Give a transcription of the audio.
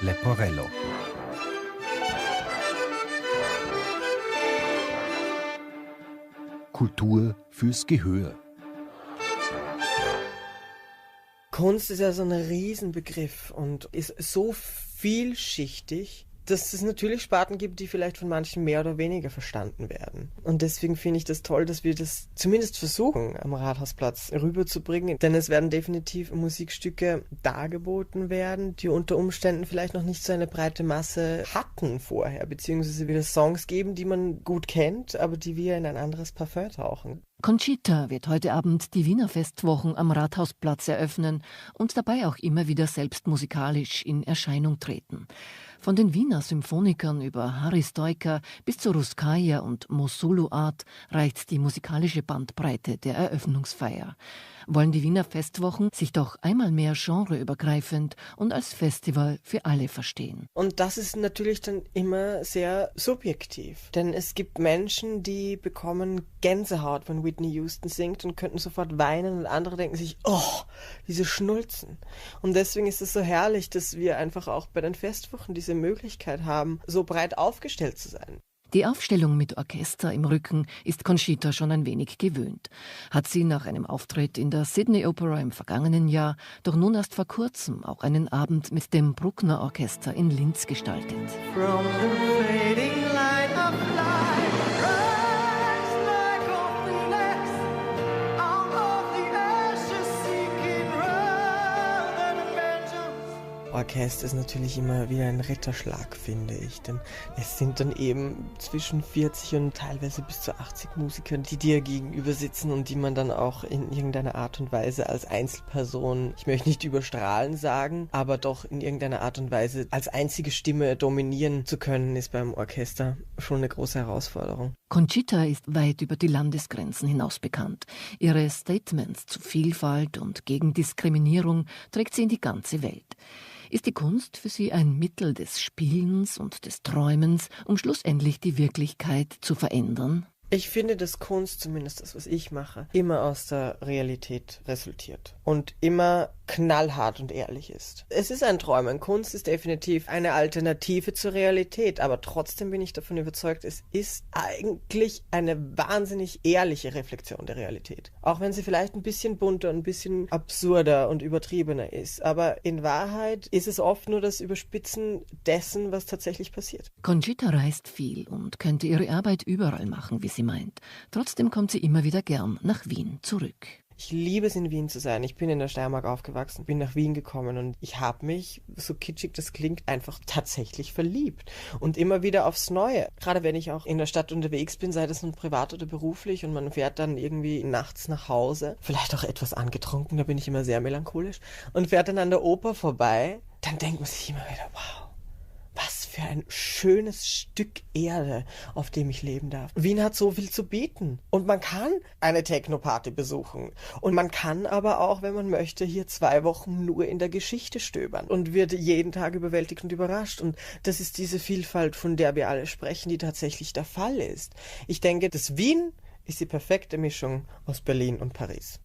Leporello. Kultur fürs Gehör. Kunst ist ja so ein Riesenbegriff und ist so vielschichtig, dass es natürlich Sparten gibt, die vielleicht von manchen mehr oder weniger verstanden werden. Und deswegen finde ich das toll, dass wir das zumindest versuchen, am Rathausplatz rüberzubringen. Denn es werden definitiv Musikstücke dargeboten werden, die unter Umständen vielleicht noch nicht so eine breite Masse hatten vorher, beziehungsweise wieder Songs geben, die man gut kennt, aber die wir in ein anderes Parfum tauchen. Conchita wird heute Abend die Wiener Festwochen am Rathausplatz eröffnen und dabei auch immer wieder selbst musikalisch in Erscheinung treten. Von den Wiener Symphonikern über Harry Stoiker bis zu Ruskaya und Mosulu Art reicht die musikalische Bandbreite der Eröffnungsfeier. Wollen die Wiener Festwochen sich doch einmal mehr genreübergreifend und als Festival für alle verstehen. Und das ist natürlich dann immer sehr subjektiv. Denn es gibt Menschen, die bekommen Gänsehaut, wenn Whitney Houston singt und könnten sofort weinen und andere denken sich, oh, diese Schnulzen. Und deswegen ist es so herrlich, dass wir einfach auch bei den Festwochen diese Möglichkeit haben, so breit aufgestellt zu sein. Die Aufstellung mit Orchester im Rücken ist Conchita schon ein wenig gewöhnt. Hat sie nach einem Auftritt in der Sydney Opera im vergangenen Jahr doch nun erst vor kurzem auch einen Abend mit dem Bruckner Orchester in Linz gestaltet. From the fading light of light, rise like a phoenix, out of the ashes seeking round and vengeance. Orchester ist natürlich immer wieder ein Ritterschlag, finde ich, denn es sind dann eben zwischen 40 und teilweise bis zu 80 Musikern, die dir gegenüber sitzen und die man dann auch in irgendeiner Art und Weise als Einzelperson, ich möchte nicht überstrahlen sagen, aber doch in irgendeiner Art und Weise als einzige Stimme dominieren zu können, ist beim Orchester schon eine große Herausforderung. Conchita ist weit über die Landesgrenzen hinaus bekannt. Ihre Statements zu Vielfalt und gegen Diskriminierung trägt sie in die ganze Welt. Ist die Kunst für sie ein Mittel des Spielens und des Träumens, um schlussendlich die Wirklichkeit zu verändern? Ich finde, dass Kunst, zumindest das, was ich mache, immer aus der Realität resultiert und immer knallhart und ehrlich ist. Es ist ein Träumen. Kunst ist definitiv eine Alternative zur Realität, aber trotzdem bin ich davon überzeugt, es ist eigentlich eine wahnsinnig ehrliche Reflexion der Realität. Auch wenn sie vielleicht ein bisschen bunter, ein bisschen absurder und übertriebener ist, aber in Wahrheit ist es oft nur das Überspitzen dessen, was tatsächlich passiert. Conchita reist viel und könnte ihre Arbeit überall machen, wie sie meint. Trotzdem kommt sie immer wieder gern nach Wien zurück. Ich liebe es, in Wien zu sein. Ich bin in der Steiermark aufgewachsen, bin nach Wien gekommen und ich habe mich, so kitschig das klingt, einfach tatsächlich verliebt. Und immer wieder aufs Neue. Gerade wenn ich auch in der Stadt unterwegs bin, sei das nun privat oder beruflich und man fährt dann irgendwie nachts nach Hause, vielleicht auch etwas angetrunken, da bin ich immer sehr melancholisch, und fährt dann an der Oper vorbei, dann denkt man sich immer wieder, wow. Was für ein schönes Stück Erde, auf dem ich leben darf. Wien hat so viel zu bieten. Und man kann eine Techno-Party besuchen. Und man kann aber auch, wenn man möchte, hier 2 Wochen nur in der Geschichte stöbern und wird jeden Tag überwältigt und überrascht. Und das ist diese Vielfalt, von der wir alle sprechen, die tatsächlich der Fall ist. Ich denke, dass Wien ist die perfekte Mischung aus Berlin und Paris.